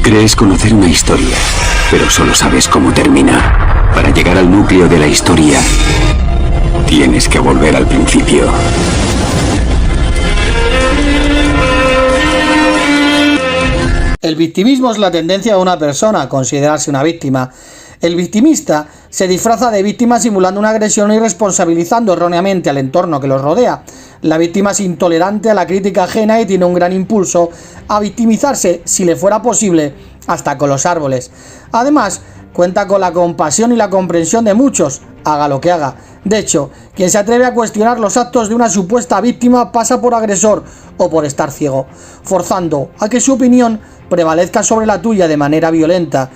Crees conocer una historia, pero solo sabes cómo termina. Para llegar al núcleo de la historia, tienes que volver al principio. El victimismo es la tendencia de una persona a considerarse una víctima. El victimista se disfraza de víctima simulando una agresión y responsabilizando erróneamente al entorno que los rodea. La víctima es intolerante a la crítica ajena y tiene un gran impulso a victimizarse, si le fuera posible, hasta con los árboles. Además, cuenta con la compasión y la comprensión de muchos, haga lo que haga. De hecho, quien se atreve a cuestionar los actos de una supuesta víctima pasa por agresor o por estar ciego, forzando a que su opinión prevalezca sobre la tuya de manera violenta.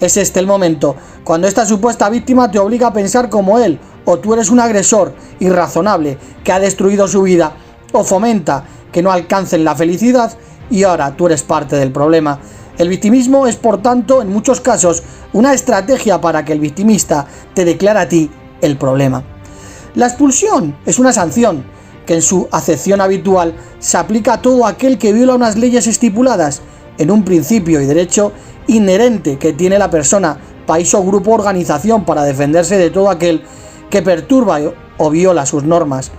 Es este el momento cuando esta supuesta víctima te obliga a pensar como él, o tú eres un agresor irrazonable que ha destruido su vida, o fomenta que no alcancen la felicidad y ahora tú eres parte del problema. El victimismo es, por tanto, en muchos casos, una estrategia para que el victimista te declare a ti el problema. La expulsión es una sanción que en su acepción habitual se aplica a todo aquel que viola unas leyes estipuladas en un principio y derecho inherente que tiene la persona, país o grupo o organización para defenderse de todo aquel que perturba o viola sus normas.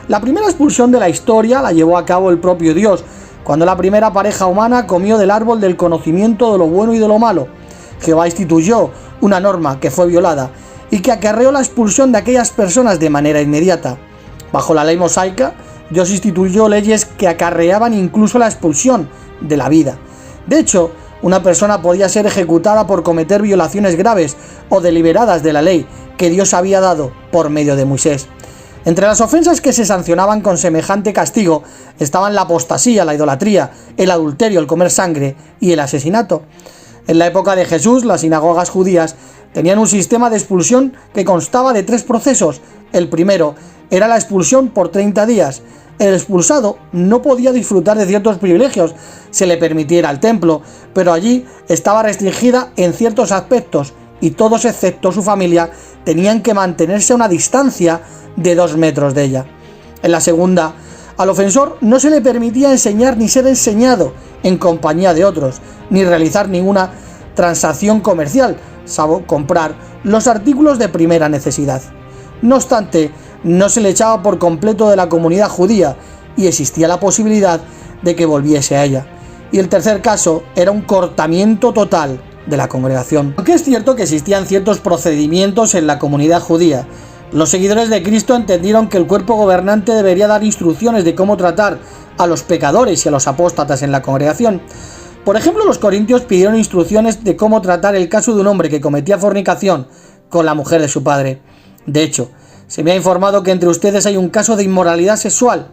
La primera expulsión de la historia la llevó a cabo el propio Dios, cuando la primera pareja humana comió del árbol del conocimiento de lo bueno y de lo malo. Jehová instituyó una norma que fue violada y que acarreó la expulsión de aquellas personas de manera inmediata. Bajo la ley mosaica, Dios instituyó leyes que acarreaban incluso la expulsión de la vida. De hecho, una persona podía ser ejecutada por cometer violaciones graves o deliberadas de la ley que Dios había dado por medio de Moisés. Entre las ofensas que se sancionaban con semejante castigo estaban la apostasía, la idolatría, el adulterio, el comer sangre y el asesinato. En la época de Jesús, las sinagogas judías tenían un sistema de expulsión que constaba de 3 procesos. El primero era la expulsión por 30 días. El expulsado no podía disfrutar de ciertos privilegios, se le permitía ir al templo, pero allí estaba restringida en ciertos aspectos y todos excepto su familia tenían que mantenerse a una distancia de 2 metros de ella. En la segunda, al ofensor no se le permitía enseñar ni ser enseñado en compañía de otros, ni realizar ninguna transacción comercial, salvo comprar los artículos de primera necesidad. No obstante, no se le echaba por completo de la comunidad judía y existía la posibilidad de que volviese a ella. Y el tercer caso era un cortamiento total de la congregación. Aunque es cierto que existían ciertos procedimientos en la comunidad judía, los seguidores de Cristo entendieron que el cuerpo gobernante debería dar instrucciones de cómo tratar a los pecadores y a los apóstatas en la congregación. Por ejemplo, los corintios pidieron instrucciones de cómo tratar el caso de un hombre que cometía fornicación con la mujer de su padre. De hecho, se me ha informado que entre ustedes hay un caso de inmoralidad sexual.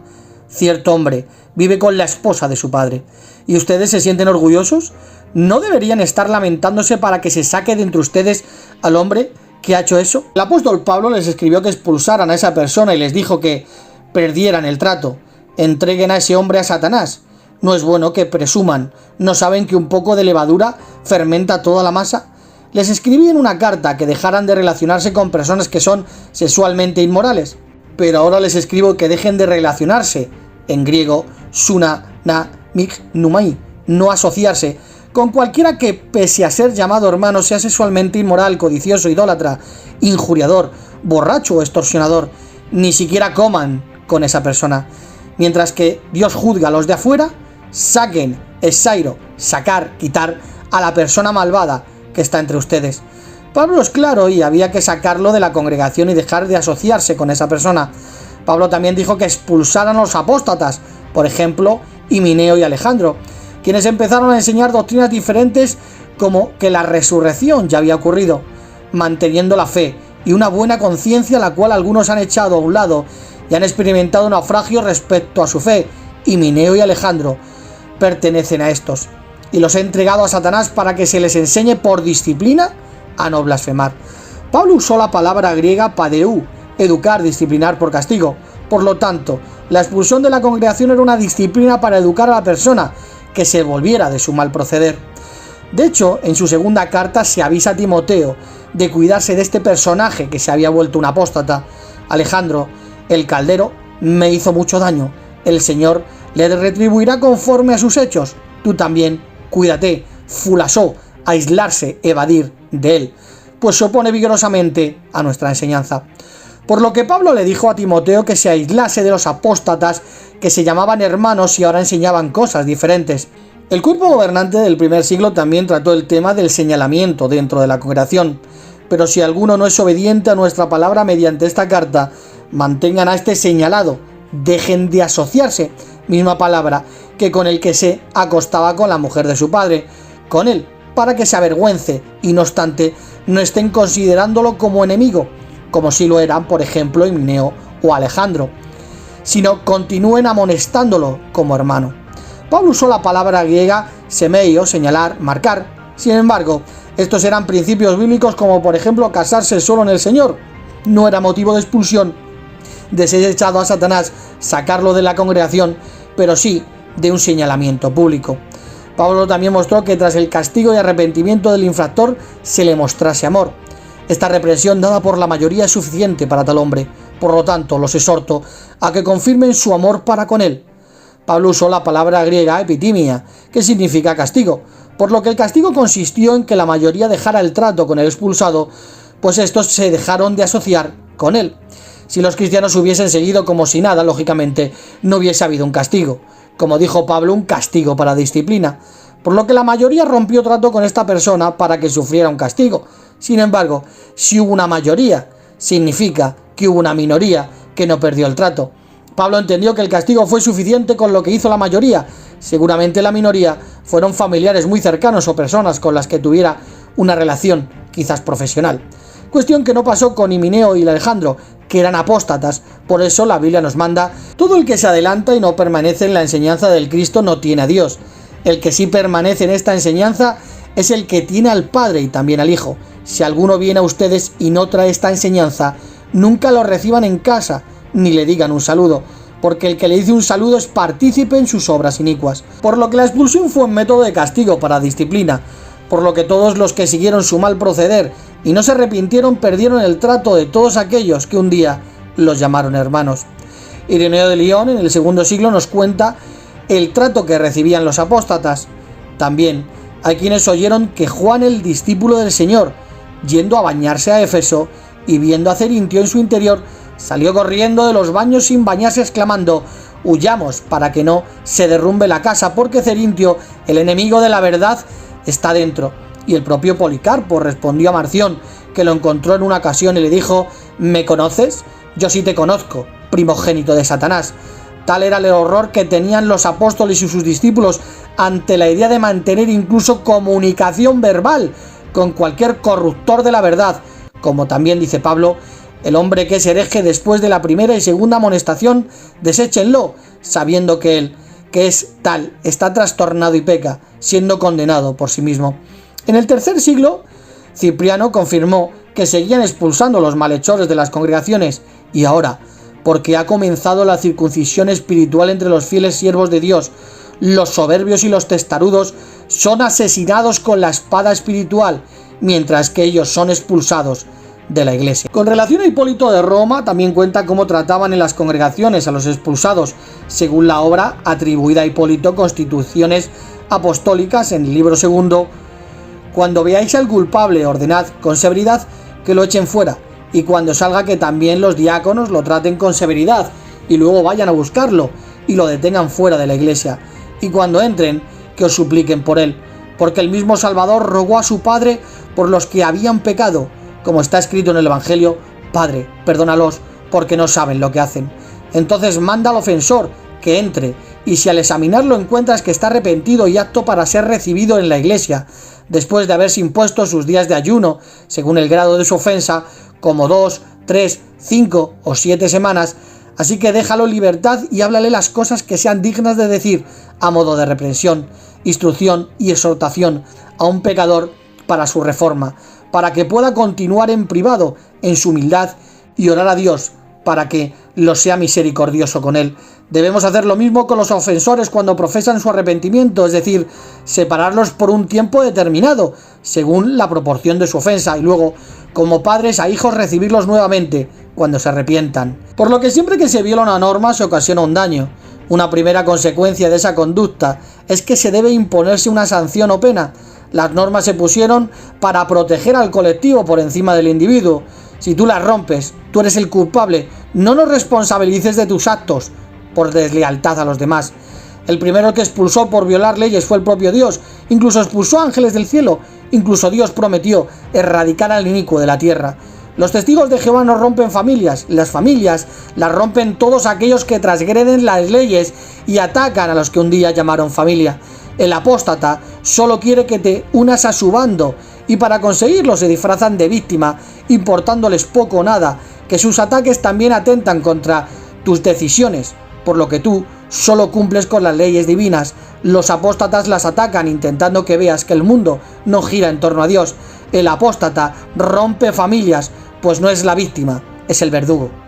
Cierto hombre vive con la esposa de su padre. ¿Y ustedes se sienten orgullosos? ¿No deberían estar lamentándose para que se saque de entre ustedes al hombre que ha hecho eso? El apóstol Pablo les escribió que expulsaran a esa persona y les dijo que perdieran el trato. Entreguen a ese hombre a Satanás. No es bueno que presuman. ¿No saben que un poco de levadura fermenta toda la masa? Les escribí en una carta que dejaran de relacionarse con personas que son sexualmente inmorales. Pero ahora les escribo que dejen de relacionarse, en griego, numai, no asociarse, con cualquiera que, pese a ser llamado hermano, sea sexualmente inmoral, codicioso, idólatra, injuriador, borracho o extorsionador. Ni siquiera coman con esa persona. Mientras que Dios juzga a los de afuera, saquen, esairo, sacar, quitar a la persona malvada que está entre ustedes. Pablo es claro y había que sacarlo de la congregación y dejar de asociarse con esa persona. Pablo también dijo que expulsaran a los apóstatas, por ejemplo, Himeneo y Alejandro, quienes empezaron a enseñar doctrinas diferentes como que la resurrección ya había ocurrido, manteniendo la fe y una buena conciencia, la cual algunos han echado a un lado y han experimentado naufragio respecto a su fe. Himeneo y Alejandro pertenecen a estos, y los he entregado a Satanás para que se les enseñe por disciplina a no blasfemar. Pablo usó la palabra griega padeu, educar, disciplinar por castigo. Por lo tanto, la expulsión de la congregación era una disciplina para educar a la persona que se volviera de su mal proceder. De hecho, en su segunda carta se avisa a Timoteo de cuidarse de este personaje que se había vuelto un apóstata. Alejandro, el caldero, me hizo mucho daño. El Señor le retribuirá conforme a sus hechos. Tú también, cuídate, fulasó, aislarse, evadir de él, pues se opone vigorosamente a nuestra enseñanza. Por lo que Pablo le dijo a Timoteo que se aislase de los apóstatas que se llamaban hermanos y ahora enseñaban cosas diferentes. El cuerpo gobernante del primer siglo también trató el tema del señalamiento dentro de la congregación, pero si alguno no es obediente a nuestra palabra mediante esta carta, mantengan a este señalado, dejen de asociarse, misma palabra que con el que se acostaba con la mujer de su padre, con él, para que se avergüence y no obstante no estén considerándolo como enemigo, como si lo eran, por ejemplo, Himeneo o Alejandro, sino continúen amonestándolo como hermano. Pablo usó la palabra griega semeio, señalar, marcar. Sin embargo, estos eran principios bíblicos como por ejemplo casarse solo en el Señor. No era motivo de expulsión, de ser echado a Satanás, sacarlo de la congregación, pero sí de un señalamiento público. Pablo también mostró que tras el castigo y arrepentimiento del infractor se le mostrase amor. Esta represión dada por la mayoría es suficiente para tal hombre, por lo tanto los exhorto a que confirmen su amor para con él. Pablo usó la palabra griega epitimia, que significa castigo, por lo que el castigo consistió en que la mayoría dejara el trato con el expulsado, pues estos se dejaron de asociar con él. Si los cristianos hubiesen seguido como si nada, lógicamente no hubiese habido un castigo. Como dijo Pablo, un castigo para disciplina, por lo que la mayoría rompió trato con esta persona para que sufriera un castigo. Sin embargo, si hubo una mayoría, significa que hubo una minoría que no perdió el trato. Pablo entendió que el castigo fue suficiente con lo que hizo la mayoría. Seguramente la minoría fueron familiares muy cercanos o personas con las que tuviera una relación, quizás profesional. Cuestión que no pasó con Himeneo y Alejandro, que eran apóstatas. Por eso la Biblia nos manda: todo el que se adelanta y no permanece en la enseñanza del Cristo no tiene a Dios. El que sí permanece en esta enseñanza es el que tiene al Padre y también al Hijo. Si alguno viene a ustedes y no trae esta enseñanza, nunca lo reciban en casa, ni le digan un saludo, porque el que le dice un saludo es partícipe en sus obras inicuas. Por lo que la expulsión fue un método de castigo para disciplina, por lo que todos los que siguieron su mal proceder y no se arrepintieron perdieron el trato de todos aquellos que un día los llamaron hermanos. Ireneo de Lyon en el segundo siglo nos cuenta el trato que recibían los apóstatas. También hay quienes oyeron que Juan, el discípulo del Señor, yendo a bañarse a Éfeso y viendo a Cerintio en su interior, salió corriendo de los baños sin bañarse exclamando: huyamos para que no se derrumbe la casa, porque Cerintio, el enemigo de la verdad, está dentro. Y el propio Policarpo respondió a Marción, que lo encontró en una ocasión y le dijo: ¿me conoces? Yo sí te conozco, primogénito de Satanás. Tal era el horror que tenían los apóstoles y sus discípulos ante la idea de mantener incluso comunicación verbal con cualquier corruptor de la verdad. Como también dice Pablo: el hombre que es hereje después de la primera y segunda amonestación, deséchenlo, sabiendo que él, que es tal, está trastornado y peca, siendo condenado por sí mismo. En el tercer siglo, Cipriano confirmó que seguían expulsando los malhechores de las congregaciones, y ahora, porque ha comenzado la circuncisión espiritual entre los fieles siervos de Dios, los soberbios y los testarudos son asesinados con la espada espiritual, mientras que ellos son expulsados de la iglesia. Con relación a Hipólito de Roma, también cuenta cómo trataban en las congregaciones a los expulsados, según la obra atribuida a Hipólito, Constituciones Apostólicas, en el libro segundo: cuando veáis al culpable, ordenad con severidad que lo echen fuera, y cuando salga que también los diáconos lo traten con severidad, y luego vayan a buscarlo, y lo detengan fuera de la iglesia, y cuando entren, que os supliquen por él, porque el mismo Salvador rogó a su Padre por los que habían pecado, como está escrito en el Evangelio: Padre, perdónalos, porque no saben lo que hacen. Entonces manda al ofensor que entre, y si al examinarlo encuentras que está arrepentido y apto para ser recibido en la iglesia, después de haberse impuesto sus días de ayuno, según el grado de su ofensa, como 2, 3, 5 o 7 semanas, así que déjalo en libertad y háblale las cosas que sean dignas de decir, a modo de reprensión, instrucción y exhortación a un pecador para su reforma, para que pueda continuar en privado, en su humildad, y orar a Dios para que lo sea misericordioso con él. Debemos hacer lo mismo con los ofensores cuando profesan su arrepentimiento, es decir, separarlos por un tiempo determinado, según la proporción de su ofensa, y luego, como padres a hijos, recibirlos nuevamente cuando se arrepientan. Por lo que siempre que se viola una norma se ocasiona un daño. Una primera consecuencia de esa conducta es que se debe imponerse una sanción o pena. Las normas se pusieron para proteger al colectivo por encima del individuo. Si tú las rompes, tú eres el culpable. No nos responsabilices de tus actos por deslealtad a los demás. El primero que expulsó por violar leyes fue el propio Dios. Incluso expulsó ángeles del cielo. Incluso Dios prometió erradicar al inicuo de la tierra. Los testigos de Jehová no rompen familias. Las familias las rompen todos aquellos que transgreden las leyes y atacan a los que un día llamaron familia. El apóstata solo quiere que te unas a su bando, y para conseguirlo se disfrazan de víctima, importándoles poco o nada, que sus ataques también atentan contra tus decisiones, por lo que tú solo cumples con las leyes divinas. Los apóstatas las atacan intentando que veas que el mundo no gira en torno a Dios. El apóstata rompe familias, pues no es la víctima, es el verdugo.